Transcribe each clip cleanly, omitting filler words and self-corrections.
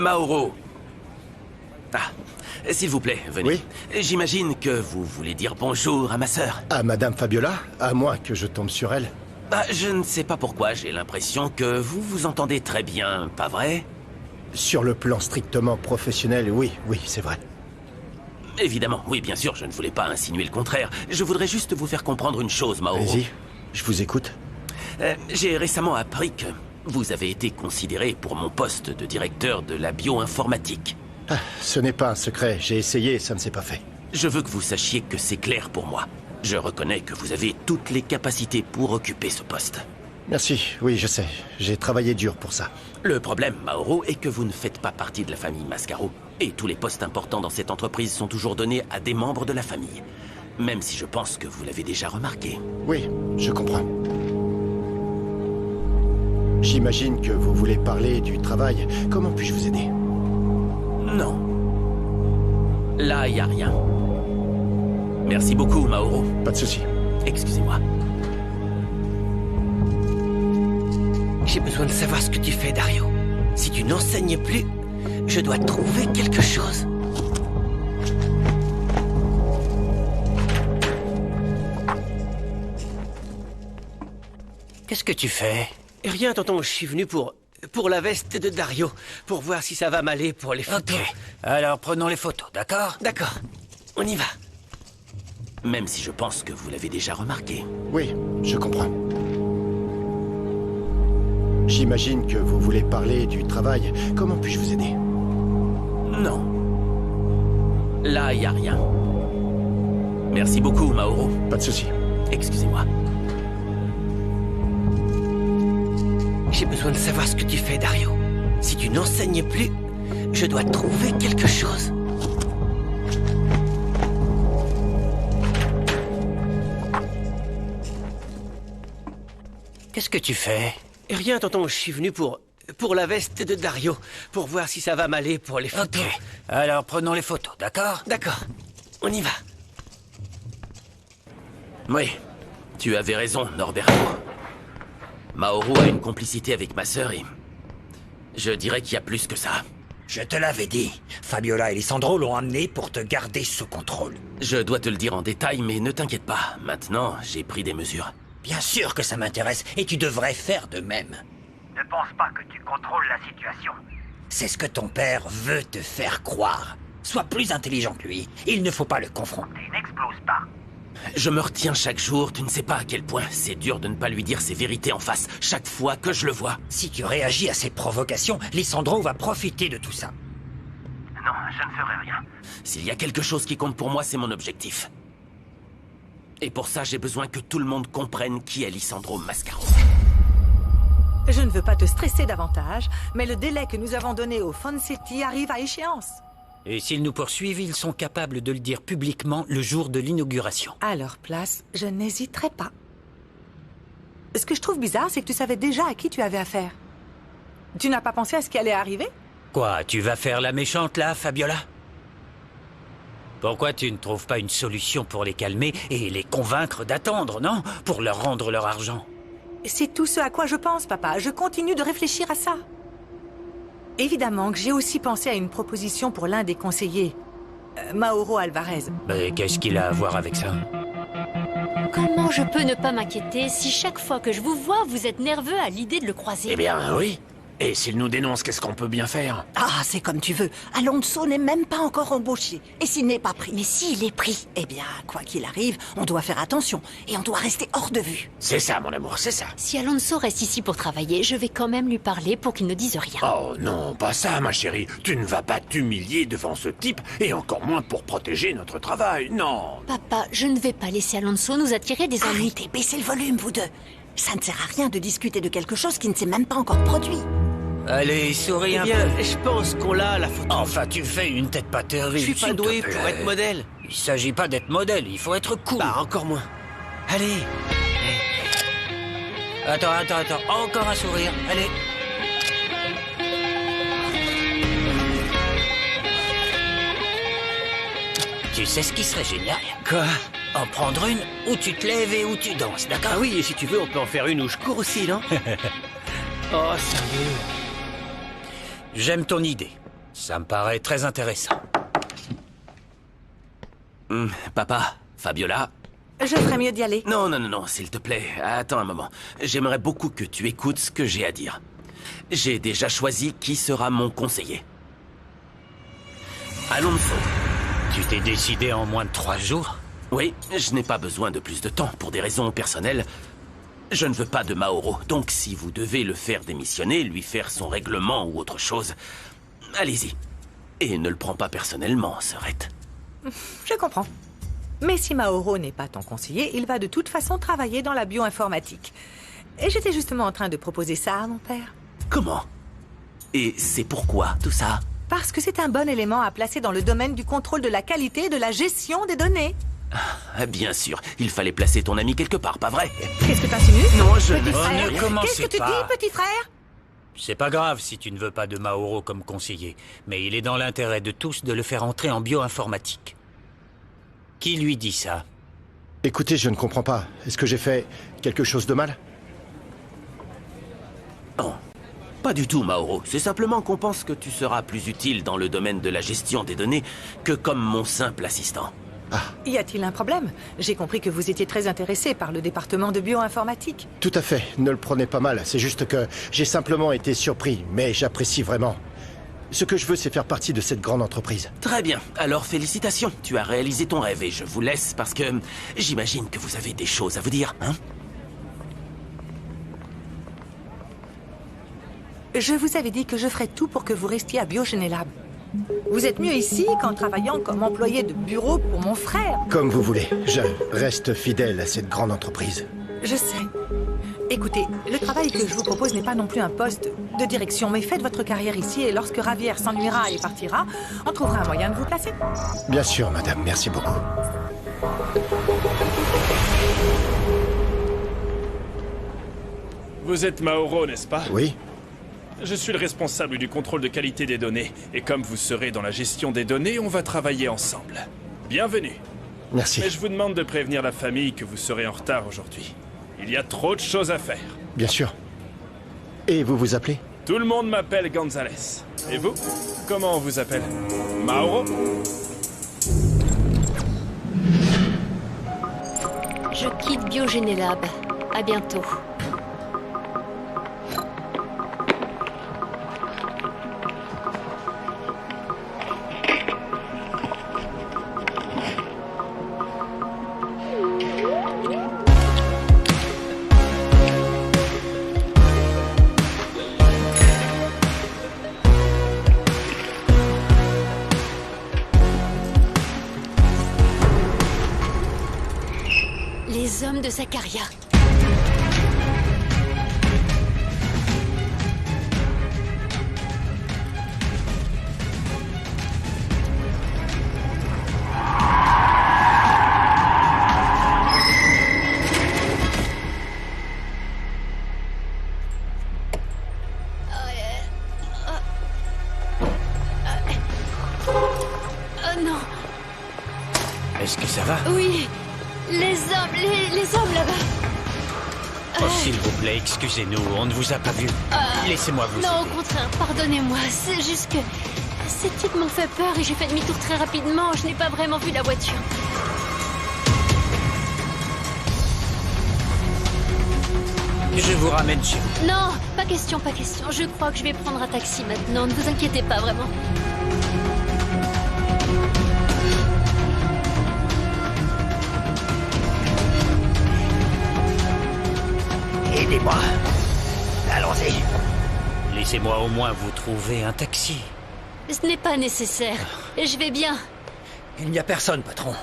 Mauro. Ah, s'il vous plaît, venez. Oui. J'imagine que vous voulez dire bonjour à ma sœur. À Madame Fabiola? À moins que je tombe sur elle. Bah, je ne sais pas pourquoi, j'ai l'impression que vous vous entendez très bien, pas vrai? Sur le plan strictement professionnel, oui, c'est vrai. Évidemment, oui, bien sûr, je ne voulais pas insinuer le contraire. Je voudrais juste vous faire comprendre une chose, Mauro. Allez-y, je vous écoute. J'ai récemment appris que vous avez été considéré pour mon poste de directeur de la bioinformatique. Ah, ce n'est pas un secret, j'ai essayé, ça ne s'est pas fait. Je veux que vous sachiez que c'est clair pour moi. Je reconnais que vous avez toutes les capacités pour occuper ce poste. Merci, oui, je sais. J'ai travaillé dur pour ça. Le problème, Mauro, est que vous ne faites pas partie de la famille Mascaro. Et tous les postes importants dans cette entreprise sont toujours donnés à des membres de la famille. Même si je pense que vous l'avez déjà remarqué. Oui, je comprends. J'imagine que vous voulez parler du travail. Comment puis-je vous aider? Non. Là, il n'y a rien. Merci beaucoup, Mauro. Pas de souci. Excusez-moi. J'ai besoin de savoir ce que tu fais, Dario. Si tu n'enseignes plus, je dois trouver quelque chose. Qu'est-ce que tu fais? Rien, tonton, je suis venu pour la veste de Dario, pour voir si ça va m'aller pour les photos. Ok, alors prenons les photos, d'accord? D'accord, on y va. Même si je pense que vous l'avez déjà remarqué. Oui, je comprends. J'imagine que vous voulez parler du travail. Comment puis-je vous aider? Non. Là, il n'y a rien. Merci beaucoup, Mauro. Pas de souci. Excusez-moi. J'ai besoin de savoir ce que tu fais, Dario. Si tu n'enseignes plus, je dois trouver quelque chose. Qu'est-ce que tu fais? Rien, tonton, je suis venu pour la veste de Dario, pour voir si ça va m'aller pour les photos. Ok, alors prenons les photos, d'accord? D'accord, on y va. Oui, tu avais raison, Norberto. Mauro a une complicité avec ma sœur et... je dirais qu'il y a plus que ça. Je te l'avais dit. Fabiola et Lisandro l'ont amené pour te garder sous contrôle. Je dois te le dire en détail, mais ne t'inquiète pas. Maintenant, j'ai pris des mesures. Bien sûr que ça m'intéresse, et tu devrais faire de même. Ne pense pas que tu contrôles la situation. C'est ce que ton père veut te faire croire. Sois plus intelligent que lui. Il ne faut pas le confronter. Tu n'exploses pas. Je me retiens chaque jour, tu ne sais pas à quel point c'est dur de ne pas lui dire ses vérités en face, chaque fois que je le vois. Si tu réagis à ses provocations, Lisandro va profiter de tout ça. Non, je ne ferai rien. S'il y a quelque chose qui compte pour moi, c'est mon objectif. Et pour ça, j'ai besoin que tout le monde comprenne qui est Lisandro Mascaro. Je ne veux pas te stresser davantage, mais le délai que nous avons donné au Fun City arrive à échéance. Et s'ils nous poursuivent, ils sont capables de le dire publiquement le jour de l'inauguration. À leur place, je n'hésiterai pas. Ce que je trouve bizarre, c'est que tu savais déjà à qui tu avais affaire. Tu n'as pas pensé à ce qui allait arriver? Quoi, tu vas faire la méchante là, Fabiola? Pourquoi tu ne trouves pas une solution pour les calmer et les convaincre d'attendre, non? Pour leur rendre leur argent. C'est tout ce à quoi je pense, papa. Je continue de réfléchir à ça. Évidemment que j'ai aussi pensé à une proposition pour l'un des conseillers, Mauro Alvarez. Mais qu'est-ce qu'il a à voir avec ça? Comment je peux ne pas m'inquiéter si chaque fois que je vous vois, vous êtes nerveux à l'idée de le croiser? Eh bien, oui. Et s'il nous dénonce, qu'est-ce qu'on peut bien faire? Ah, c'est comme tu veux. Alonso n'est même pas encore embauché. Et s'il n'est pas pris? Mais s'il est pris? Eh bien, quoi qu'il arrive, on doit faire attention. Et on doit rester hors de vue. C'est ça, mon amour, c'est ça. Si Alonso reste ici pour travailler, je vais quand même lui parler pour qu'il ne dise rien. Oh non, pas ça, ma chérie. Tu ne vas pas t'humilier devant ce type, et encore moins pour protéger notre travail, non. Papa, je ne vais pas laisser Alonso nous attirer des ennuis. Arrêtez, baissez le volume, vous deux. Ça ne sert à rien de discuter de quelque chose qui ne s'est même pas encore produit. Allez, souris un peu. Je pense qu'on l'a, la photo. Enfin, tu fais une tête pas terrible. Je suis pas s'il te doué plaît. pour être modèle. Il s'agit pas d'être modèle, il faut être cool. Bah, encore moins. Allez. Attends. Encore un sourire. Allez. Tu sais ce qui serait génial? Quoi? En prendre une où tu te lèves et où tu danses, d'accord? Ah oui, et si tu veux, on peut en faire une où je cours aussi, non? Oh, sérieux? J'aime ton idée. Ça me paraît très intéressant. Papa, Fabiola... Je ferais mieux d'y aller. Non, non, non, non, s'il te plaît, attends un moment. J'aimerais beaucoup que tu écoutes ce que j'ai à dire. J'ai déjà choisi qui sera mon conseiller. Alonso. Tu t'es décidé en moins de 3 jours? Oui, je n'ai pas besoin de plus de temps pour des raisons personnelles. Je ne veux pas de Mauro, donc si vous devez le faire démissionner, lui faire son règlement ou autre chose, allez-y. Et ne le prends pas personnellement, Serette. Je comprends. Mais si Mauro n'est pas ton conseiller, il va de toute façon travailler dans la bioinformatique. Et j'étais justement en train de proposer ça à mon père. Comment? Et c'est pourquoi tout ça? Parce que c'est un bon élément à placer dans le domaine du contrôle de la qualité et de la gestion des données. Ah, bien sûr, il fallait placer ton ami quelque part, pas vrai? Qu'est-ce que t'insinues? Non, je... Petit Oh, frère, ne commencez qu'est-ce que tu pas. dis, petit frère? C'est pas grave si tu ne veux pas de Mauro comme conseiller, mais il est dans l'intérêt de tous de le faire entrer en bioinformatique. Qui lui dit ça? Écoutez, je ne comprends pas. Est-ce que j'ai fait quelque chose de mal? Non, pas du tout, Mauro. C'est simplement qu'on pense que tu seras plus utile dans le domaine de la gestion des données que comme mon simple assistant. Y a-t-il un problème? J'ai compris que vous étiez très intéressé par le département de bioinformatique. Tout à fait, ne le prenez pas mal. C'est juste que j'ai simplement été surpris, mais j'apprécie vraiment. Ce que je veux, c'est faire partie de cette grande entreprise. Très bien, alors félicitations. Tu as réalisé ton rêve et je vous laisse parce que j'imagine que vous avez des choses à vous dire, hein? Je vous avais dit que je ferais tout pour que vous restiez à Biogénélab. Vous êtes mieux ici qu'en travaillant comme employé de bureau pour mon frère. Comme vous voulez, je reste fidèle à cette grande entreprise. Je sais. Écoutez, le travail que je vous propose n'est pas non plus un poste de direction, mais faites votre carrière ici et lorsque Javier s'ennuiera et partira, on trouvera un moyen de vous placer. Bien sûr, madame, merci beaucoup. Vous êtes Mauro, n'est-ce pas? Oui? Je suis le responsable du contrôle de qualité des données. Et comme vous serez dans la gestion des données, on va travailler ensemble. Bienvenue. Merci. Mais je vous demande de prévenir la famille que vous serez en retard aujourd'hui. Il y a trop de choses à faire. Bien sûr. Et vous vous appelez? Tout le monde m'appelle Gonzalez. Et vous? Comment on vous appelle? Mauro? Je quitte Biogénélab. À bientôt. Les hommes de Zacharia. Oh non. Est-ce que ça va? Oui. Les hommes là-bas. Oh, s'il vous plaît, excusez-nous, on ne vous a pas vu. Laissez-moi vous Non, au aider. contraire, pardonnez-moi. C'est juste que ces types m'ont fait peur et j'ai fait demi-tour très rapidement. Je n'ai pas vraiment vu la voiture. Je vous ramène chez vous. Non, pas question, pas question. Je crois que je vais prendre un taxi maintenant. Ne vous inquiétez pas, vraiment. Aidez-moi. Allons-y. Laissez-moi au moins vous trouver un taxi. Ce n'est pas nécessaire. Je vais bien. Il n'y a personne, patron.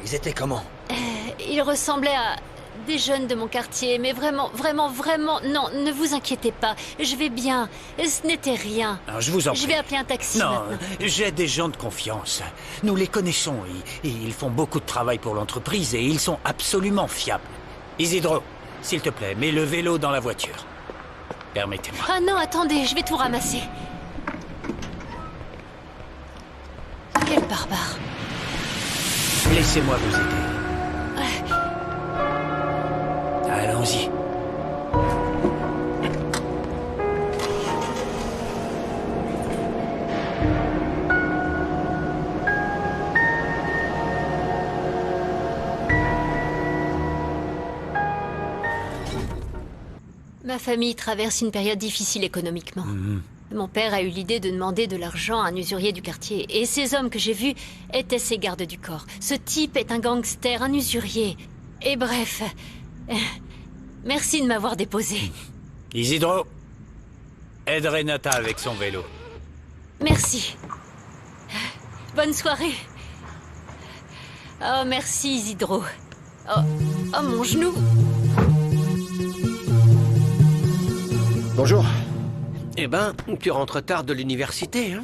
Ils étaient comment? Ils ressemblaient à des jeunes de mon quartier, mais vraiment, non, ne vous inquiétez pas. Je vais bien. Ce n'était rien. Alors, je vous en Je prie. vais appeler un taxi Non, maintenant. j'ai des gens de confiance. Nous les connaissons. Ils font beaucoup de travail pour l'entreprise et ils sont absolument fiables. Isidro, s'il te plaît, mets le vélo dans la voiture. Permettez-moi. Ah non, attendez, je vais tout ramasser. Quel barbare. Laissez-moi vous aider. Allons-y. Ma famille traverse une période difficile économiquement. Mon père a eu l'idée de demander de l'argent à un usurier du quartier. Et ces hommes que j'ai vus étaient ses gardes du corps. Ce type est un gangster, un usurier. Et bref... merci de m'avoir déposé. Isidro, aide Renata avec son vélo. Merci. Bonne soirée. Oh, merci Isidro. Oh, mon genou. Bonjour. Eh ben, tu rentres tard de l'université, hein?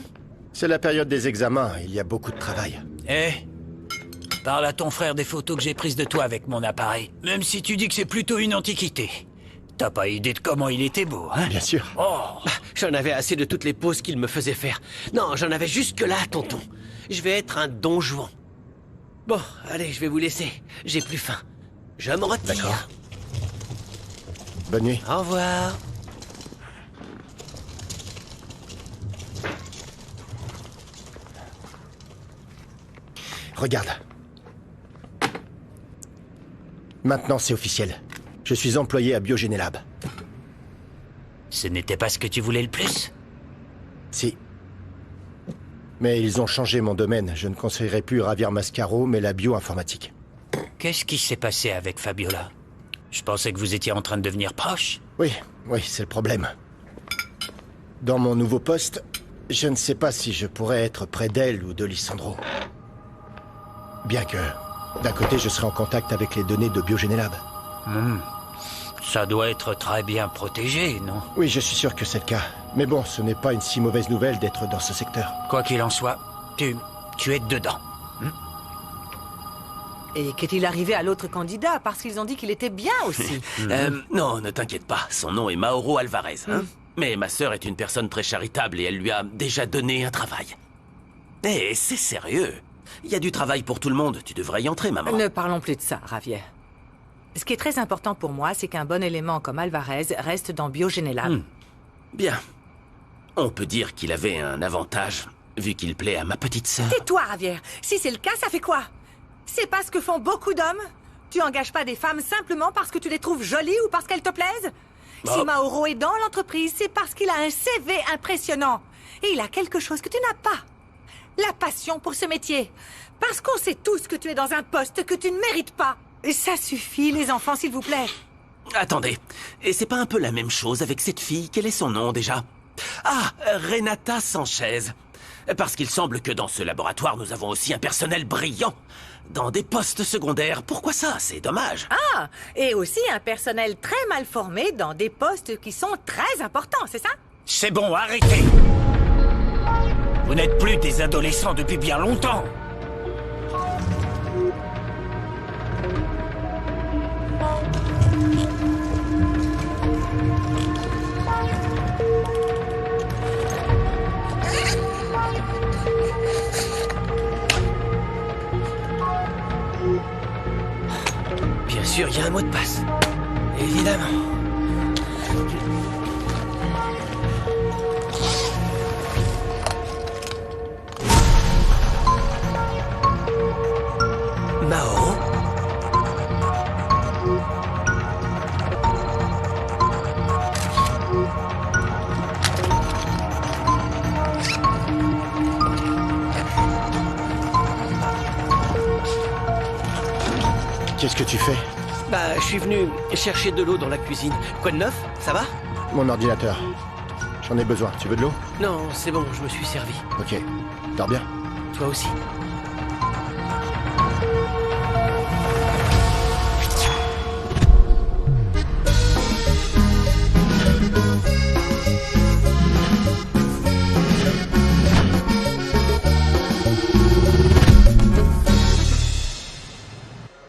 C'est la période des examens, il y a beaucoup de travail. Parle à ton frère des photos que j'ai prises de toi avec mon appareil. Même si tu dis que c'est plutôt une antiquité. T'as pas idée de comment il était beau, hein? Bien sûr. Oh. J'en avais assez de toutes les poses qu'il me faisait faire. Non, j'en avais jusque-là, tonton. Je vais être un don Juan. Bon, allez, je vais vous laisser. J'ai plus faim. Je me retire. D'accord. Bonne nuit. Au revoir. Regarde. Maintenant, c'est officiel. Je suis employé à Biogénélab. Ce n'était pas ce que tu voulais le plus? Si. Mais ils ont changé mon domaine. Je ne conseillerais plus Javier Mascaro, mais la bioinformatique. Qu'est-ce qui s'est passé avec Fabiola? Je pensais que vous étiez en train de devenir proche. Oui, c'est le problème. Dans mon nouveau poste, je ne sais pas si je pourrais être près d'elle ou de Lissandro. Bien que, d'un côté, je serai en contact avec les données de Biogénélab. Ça doit être très bien protégé, non? Oui, je suis sûr que c'est le cas. Mais bon, ce n'est pas une si mauvaise nouvelle d'être dans ce secteur. Quoi qu'il en soit, tu es dedans. Et qu'est-il arrivé à l'autre candidat? Parce qu'ils ont dit qu'il était bien aussi. Non, ne t'inquiète pas. Son nom est Mauro Alvarez. Hein? Mais ma sœur est une personne très charitable et elle lui a déjà donné un travail. Eh, c'est sérieux. Il y a du travail pour tout le monde. Tu devrais y entrer, maman. Ne parlons plus de ça, Javier. Ce qui est très important pour moi, c'est qu'un bon élément comme Alvarez reste dans Biogénélab. Bien. On peut dire qu'il avait un avantage, vu qu'il plaît à ma petite sœur. Tais-toi, Javier. Si c'est le cas, ça fait quoi? C'est pas ce que font beaucoup d'hommes? Tu engages pas des femmes simplement parce que tu les trouves jolies ou parce qu'elles te plaisent? Si Mauro est dans l'entreprise, c'est parce qu'il a un CV impressionnant. Et il a quelque chose que tu n'as pas. La passion pour ce métier. Parce qu'on sait tous que tu es dans un poste que tu ne mérites pas. Et ça suffit, les enfants, s'il vous plaît. Attendez, et c'est pas un peu la même chose avec cette fille? Quel est son nom déjà? Ah, Renata Sanchez. Parce qu'il semble que dans ce laboratoire, nous avons aussi un personnel brillant. Dans des postes secondaires. Pourquoi ça? C'est dommage. Ah, et aussi un personnel très mal formé dans des postes qui sont très importants, c'est ça? C'est bon, arrêtez! Vous n'êtes plus des adolescents depuis bien longtemps. Bien sûr, il y a un mot de passe. Évidemment. Mauro? Qu'est-ce que tu fais? Bah, je suis venu chercher de l'eau dans la cuisine. Quoi de neuf? Ça va? Mon ordinateur. J'en ai besoin. Tu veux de l'eau? Non, c'est bon, je me suis servi. Ok. Dors bien. Toi aussi.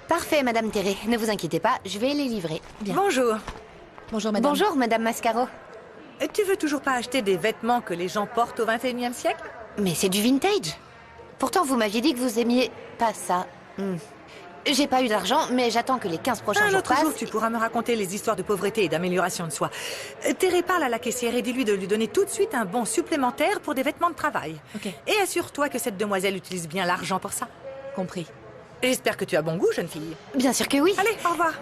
Parfait, Madame Terré. Ne vous inquiétez pas, je vais les livrer. Bien. Bonjour. Bonjour, Madame. Bonjour, Madame Mascaro. Tu veux toujours pas acheter des vêtements que les gens portent au XXIe siècle? Mais c'est du vintage. Pourtant, vous m'aviez dit que vous aimiez pas ça. J'ai pas eu d'argent, mais j'attends que les 15 prochains jours L'autre passent. jour, tu pourras me raconter les histoires de pauvreté et d'amélioration de soi. Terré, parle à la caissière et dis-lui de lui donner tout de suite un bon supplémentaire pour des vêtements de travail. Ok. Et assure-toi que cette demoiselle utilise bien l'argent pour ça. Compris. J'espère que tu as bon goût, jeune fille. Bien sûr que oui. Allez, au revoir.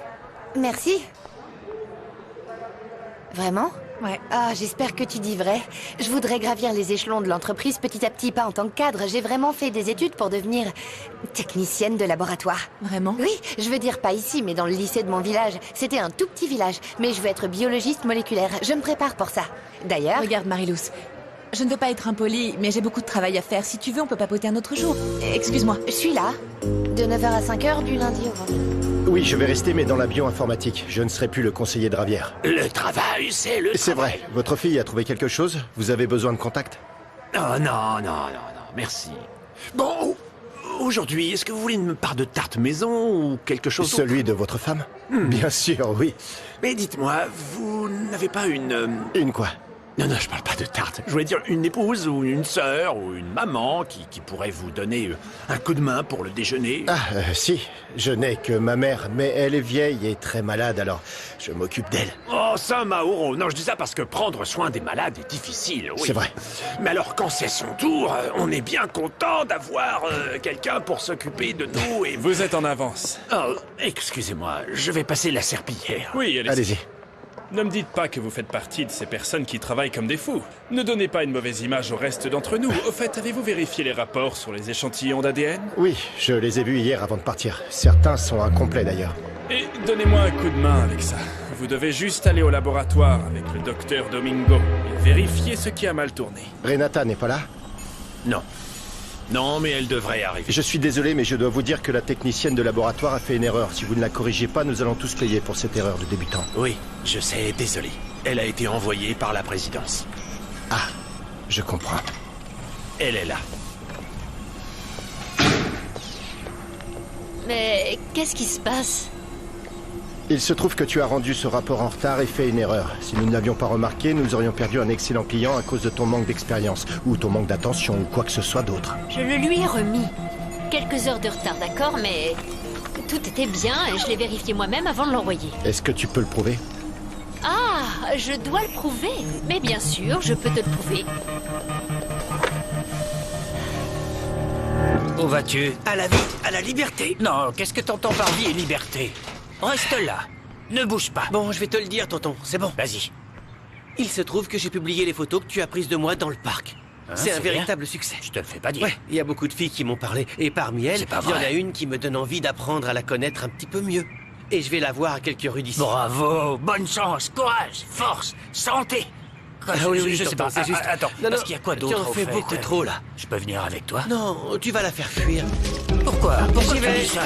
Merci. Vraiment? Ouais. Ah, j'espère que tu dis vrai. Je voudrais gravir les échelons de l'entreprise petit à petit, pas en tant que cadre. J'ai vraiment fait des études pour devenir technicienne de laboratoire. Vraiment? Oui, je veux dire pas ici, mais dans le lycée de mon village. C'était un tout petit village, mais je veux être biologiste moléculaire. Je me prépare pour ça. D'ailleurs... Regarde, Marilous. Je ne veux pas être impolie, mais j'ai beaucoup de travail à faire. Si tu veux, on peut papoter un autre jour. Excuse-moi. Je suis là, de 9h à 5h du lundi au vendredi. Oui, je vais rester, mais dans la bioinformatique. Je ne serai plus le conseiller de Ravière. Le travail, c'est le C'est travail. vrai. Votre fille a trouvé quelque chose? Vous avez besoin de contact? Oh non, merci. Bon, aujourd'hui, est-ce que vous voulez une part de tarte maison ou quelque chose d'autre? Celui de votre femme? Bien sûr, oui. Mais dites-moi, vous n'avez pas une... Une quoi? Non, je parle pas de tarte. Je voulais dire une épouse ou une sœur ou une maman qui pourrait vous donner un coup de main pour le déjeuner. Ah, si. Je n'ai que ma mère, mais elle est vieille et très malade, alors je m'occupe d'elle. Oh, ça, Mauro. Non, je dis ça parce que prendre soin des malades est difficile, oui. C'est vrai. Mais alors, quand c'est son tour, on est bien content d'avoir quelqu'un pour s'occuper de nous et... Vous êtes en avance. Oh, excusez-moi, je vais passer la serpillière. Oui, Allez-y. Ne me dites pas que vous faites partie de ces personnes qui travaillent comme des fous. Ne donnez pas une mauvaise image au reste d'entre nous. Au fait, avez-vous vérifié les rapports sur les échantillons d'ADN? Oui, je les ai vus hier avant de partir. Certains sont incomplets d'ailleurs. Et donnez-moi un coup de main avec ça. Vous devez juste aller au laboratoire avec le docteur Domingo et vérifier ce qui a mal tourné. Renata n'est pas là? Non, mais elle devrait arriver. Je suis désolé, mais je dois vous dire que la technicienne de laboratoire a fait une erreur. Si vous ne la corrigez pas, nous allons tous payer pour cette erreur de débutant. Oui, je sais, désolé. Elle a été envoyée par la présidence. Ah, je comprends. Elle est là. Mais qu'est-ce qui se passe? Il se trouve que tu as rendu ce rapport en retard et fait une erreur. Si nous ne l'avions pas remarqué, nous aurions perdu un excellent client à cause de ton manque d'expérience, ou ton manque d'attention, ou quoi que ce soit d'autre. Je le lui ai remis. Quelques heures de retard, d'accord, mais tout était bien et je l'ai vérifié moi-même avant de l'envoyer. Est-ce que tu peux le prouver? Ah, je dois le prouver. Mais bien sûr, je peux te le prouver. Où vas-tu? À la vie, à la liberté. Non, qu'est-ce que t'entends par vie et liberté? Reste là. Ne bouge pas. Bon, je vais te le dire, tonton, c'est bon. Vas-y. Il se trouve que j'ai publié les photos que tu as prises de moi dans le parc. C'est un c'est véritable bien. succès. Je te le fais pas dire. Ouais, il y a beaucoup de filles qui m'ont parlé. Et parmi elles, C'est pas il y en vrai. a une qui me donne envie d'apprendre à la connaître un petit peu mieux. Et je vais la voir à quelques rues d'ici. Bravo, bonne chance, courage, force, santé. Ah oui, oui, je sais tonton, pas. c'est juste. Attends, Non, parce non, qu'il y a quoi tu d'autre en au fais fait beaucoup trop, là. Je peux venir avec toi? Non, tu vas la faire fuir. Pourquoi? Pourquoi J'y tu vais. dis ça?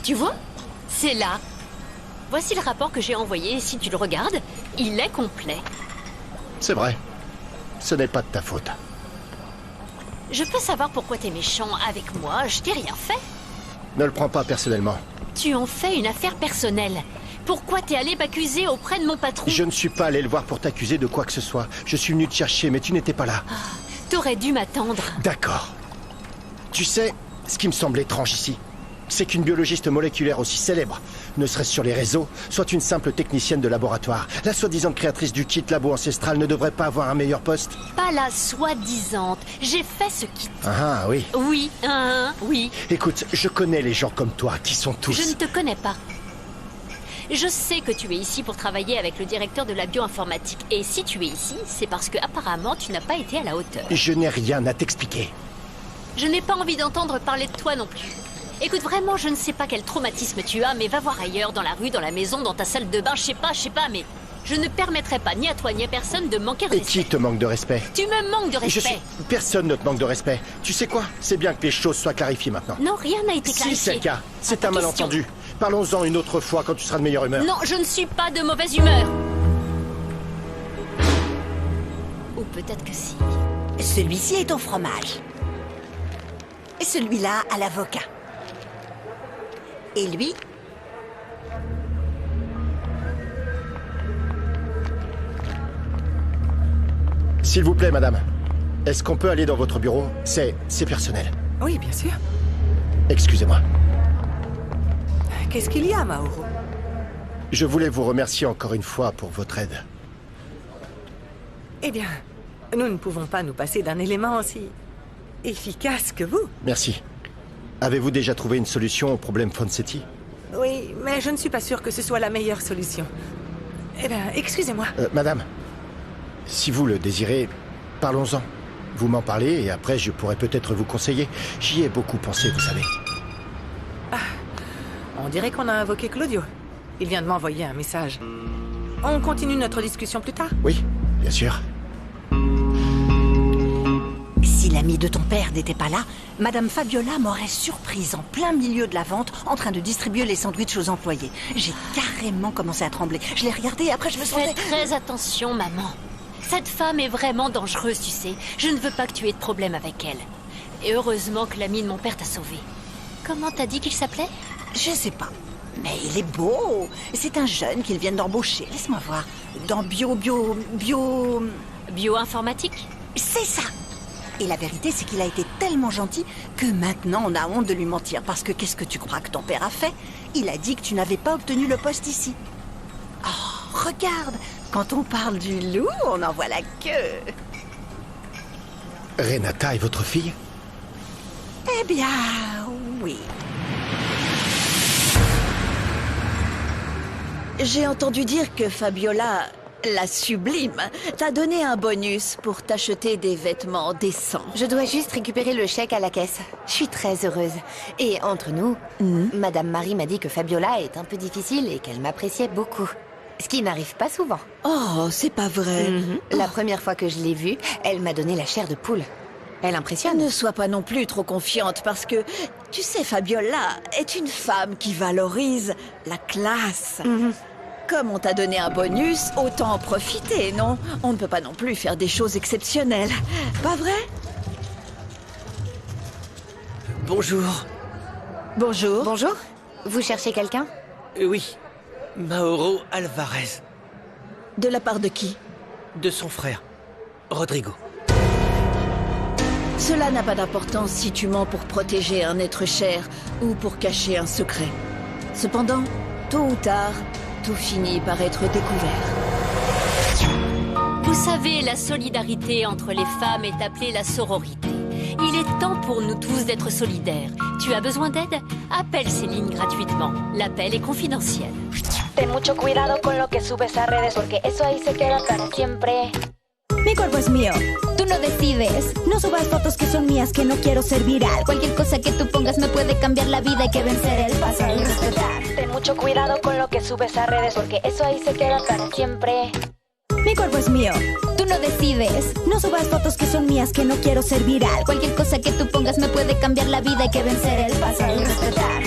Tu vois? C'est là. Voici le rapport que j'ai envoyé. Si tu le regardes, il est complet. C'est vrai. Ce n'est pas de ta faute. Je peux savoir pourquoi t'es méchant avec moi. Je t'ai rien fait. Ne le prends pas personnellement. Tu en fais une affaire personnelle. Pourquoi t'es allé m'accuser auprès de mon patron? Je ne suis pas allé le voir pour t'accuser de quoi que ce soit. Je suis venu te chercher, mais tu n'étais pas là. T'aurais dû m'attendre. D'accord. Tu sais, ce qui me semble étrange ici, c'est qu'une biologiste moléculaire aussi célèbre, ne serait-ce sur les réseaux, soit une simple technicienne de laboratoire. La soi-disant créatrice du kit labo ancestral ne devrait pas avoir un meilleur poste? Pas la soi-disante. J'ai fait ce kit. Ah oui. Oui, oui. Écoute, je connais les gens comme toi, qui sont tous... Je ne te connais pas. Je sais que tu es ici pour travailler avec le directeur de la bioinformatique. Et si tu es ici, c'est parce que apparemment tu n'as pas été à la hauteur. Je n'ai rien à t'expliquer. Je n'ai pas envie d'entendre parler de toi non plus. Écoute, vraiment, je ne sais pas quel traumatisme tu as, mais va voir ailleurs, dans la rue, dans la maison, dans ta salle de bain, je sais pas, mais... Je ne permettrai pas ni à toi ni à personne de manquer de Et respect. qui te manque de respect? Tu me manques de respect. Personne ne te manque de respect. Tu sais quoi? C'est bien que les choses soient clarifiées maintenant. Non, rien n'a été Si clarifié. c'est le cas, c'est Ta un question. malentendu. Parlons-en une autre fois quand tu seras de meilleure humeur. Non, je ne suis pas de mauvaise humeur. Ou peut-être que si. Celui-ci est au fromage. Et celui-là à l'avocat. Et lui, S'il vous plaît, madame. Est-ce qu'on peut aller dans votre bureau? C'est personnel. Oui, bien sûr. Excusez-moi. Qu'est-ce qu'il y a, Mauro? Je voulais vous remercier encore une fois pour votre aide. Eh bien, nous ne pouvons pas nous passer d'un élément aussi efficace que vous. Merci. Avez-vous déjà trouvé une solution au problème Fonsetti? mais je ne suis pas sûre que ce soit la meilleure solution. Eh bien, excusez-moi. Madame, si vous le désirez, parlons-en. Vous m'en parlez et après je pourrais peut-être vous conseiller. J'y ai beaucoup pensé, vous savez. On dirait qu'on a invoqué Claudio. Il vient de m'envoyer un message. On continue notre discussion plus tard? Oui, bien sûr. Si l'ami de ton père n'était pas là, Madame Fabiola m'aurait surprise en plein milieu de la vente en train de distribuer les sandwichs aux employés. J'ai carrément commencé à trembler. Je l'ai regardée et après je me suis Fais très attention, maman. Cette femme est vraiment dangereuse, tu sais. Je ne veux pas que tu aies de problème avec elle. Et heureusement que l'ami de mon père t'a sauvé. Comment t'as dit qu'il s'appelait? Je sais pas. Mais il est beau. C'est un jeune qu'ils viennent d'embaucher. Laisse-moi voir. Dans Bioinformatique? C'est ça. Et la vérité, c'est qu'il a été tellement gentil que maintenant on a honte de lui mentir. Parce que qu'est-ce que tu crois que ton père a fait? Il a dit que tu n'avais pas obtenu le poste ici. Oh, regarde. Quand on parle du loup, on en voit la queue. Renata est votre fille? Eh bien, oui. J'ai entendu dire que Fabiola, la sublime, t'a donné un bonus pour t'acheter des vêtements décents. Je dois juste récupérer le chèque à la caisse. Je suis très heureuse. Et entre nous, Madame Marie m'a dit que Fabiola est un peu difficile et qu'elle m'appréciait beaucoup. Ce qui n'arrive pas souvent. Oh, c'est pas vrai. La première fois que je l'ai vue, elle m'a donné la chair de poule. Elle impressionne. Ne sois pas non plus trop confiante parce que, tu sais, Fabiola est une femme qui valorise la classe. Comme on t'a donné un bonus, autant en profiter, non? On ne peut pas non plus faire des choses exceptionnelles. Pas vrai? Bonjour. Bonjour. Bonjour. Vous cherchez quelqu'un? Oui. Mauro Alvarez. De la part de qui? De son frère, Rodrigo. Cela n'a pas d'importance si tu mens pour protéger un être cher ou pour cacher un secret. Cependant, tôt ou tard, tout finit par être découvert. Vous savez, la solidarité entre les femmes est appelée la sororité. Il est temps pour nous tous d'être solidaires. Tu as besoin d'aide? Appelle ces lignes gratuitement. L'appel est confidentiel. Ten mucho cuidado con lo que subes a redes porque eso ahí se queda para siempre. Mi cuerpo es mío. Tú no decides. No subas fotos que son mías, que no quiero ser viral. Cualquier cosa que tú pongas me puede cambiar la vida. Hay que vencer el pasado y respetar. Ten mucho cuidado con lo que subes a redes porque eso ahí se queda para siempre. Mi cuerpo es mío. Tú no decides. No subas fotos que son mías, que no quiero ser viral. Cualquier cosa que tú pongas me puede cambiar la vida. Hay que vencer el pasado y respetar.